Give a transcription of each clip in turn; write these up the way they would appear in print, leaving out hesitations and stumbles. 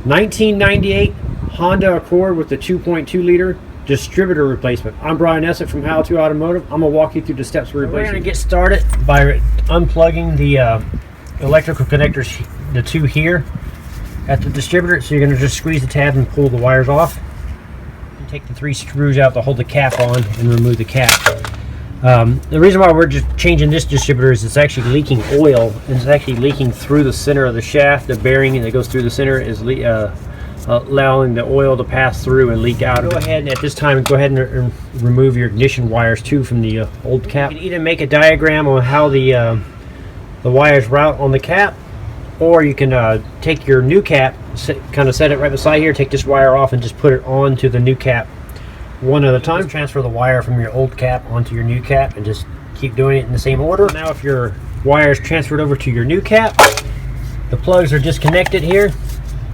1998 Honda Accord with the 2.2 liter distributor replacement. I'm Brian Essett from How To Automotive. I'm going to walk you through the steps for replacing. We're going to get started by unplugging the electrical connectors, the two here at the distributor. So you're going to just squeeze the tab and pull the wires off. And take the 3 screws out to hold the cap on and remove the cap. The reason why we're just changing this distributor is it's actually leaking oil, and it's actually leaking through the center of the shaft. The bearing that goes through the center is allowing the oil to pass through and leak out. Go ahead and at this time go ahead and remove your ignition wires too from the old cap. You can either make a diagram on how the wires route on the cap, or you can take your new cap, kind of set it right beside here, take this wire off and just put it onto the new cap one at a time. Just transfer the wire from your old cap onto your new cap and just keep doing it in the same order. Now if your wire is transferred over to your new cap, the plugs are disconnected here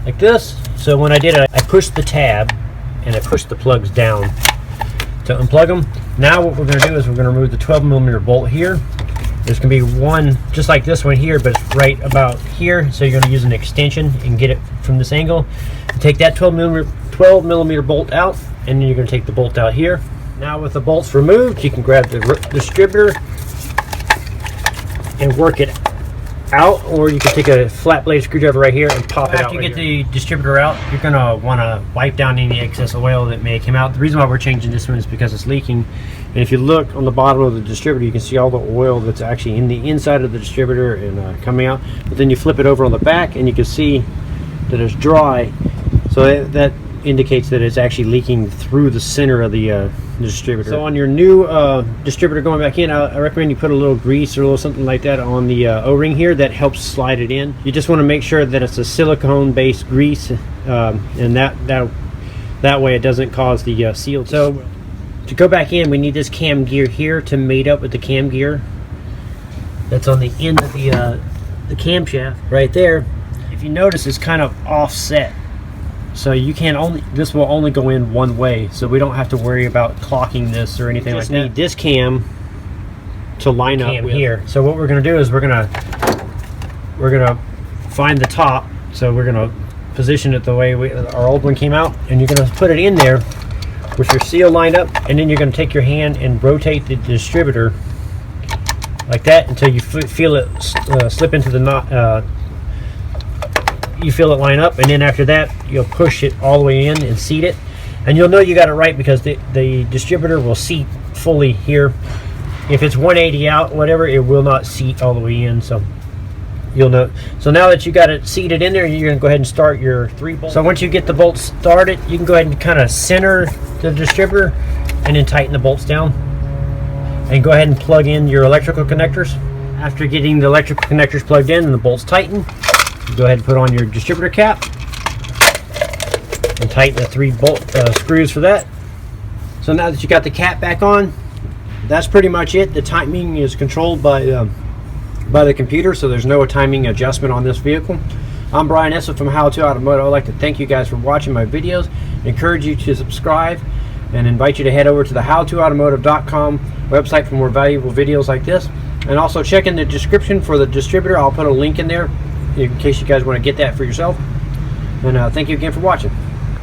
like this. So when I did it, I pushed the tab and I pushed the plugs down to unplug them. Now what we're going to do is we're going to remove the 12mm bolt here. There's going to be one just like this one here, but it's right about here. So you're going to use an extension and get it from this angle. And take that 12mm bolt out, and then you're going to take the bolt out here. Now with the bolts removed, you can grab the distributor and work it out, or you can take a flat blade screwdriver right here and pop it out. After you get the distributor out, you're going to want to wipe down any excess oil that may come out. The reason why we're changing this one is because it's leaking. And if you look on the bottom of the distributor, you can see all the oil that's actually in the inside of the distributor and coming out. But then you flip it over on the back and you can see that it's dry. So that indicates that it's actually leaking through the center of the distributor. So on your new distributor going back in, I recommend you put a little grease or a little something like that on the O-ring here. That helps slide it in. You just want to make sure that it's a silicone based grease, and that way it doesn't cause the seal. So to go back in, we need this cam gear here to mate up with the cam gear that's on the end of the camshaft right there. If you notice, it's kind of offset. So you can this will only go in one way, so we don't have to worry about clocking this or anything like that. We just need this cam to line up with here. So what we're going to do is we're going to find the top. So we're going to position it the way our old one came out, and you're going to put it in there with your seal lined up, and then you're going to take your hand and rotate the distributor like that until you feel it slip into the knot. You feel it line up, and then after that you'll push it all the way in and seat it, and you'll know you got it right because the distributor will seat fully here. If it's 180 out, whatever, it will not seat all the way in, so you'll know. So now that you got it seated in there, you're going to go ahead and start your 3 bolts. So once you get the bolts started, you can go ahead and kind of center the distributor and then tighten the bolts down, and go ahead and plug in your electrical connectors. After getting the electrical connectors plugged in and the bolts tightened, go ahead and put on your distributor cap and tighten the 3 bolt screws for that. So now that you got the cap back on, that's pretty much it. The timing is controlled by the computer, so there's no timing adjustment on this vehicle. I'm Brian Essett from How To Automotive. I'd like to thank you guys for watching my videos, encourage you to subscribe, and invite you to head over to the howtoautomotive.com website for more valuable videos like this. And also check in the description for the distributor. I'll put a link in there in case you guys want to get that for yourself. And thank you again for watching.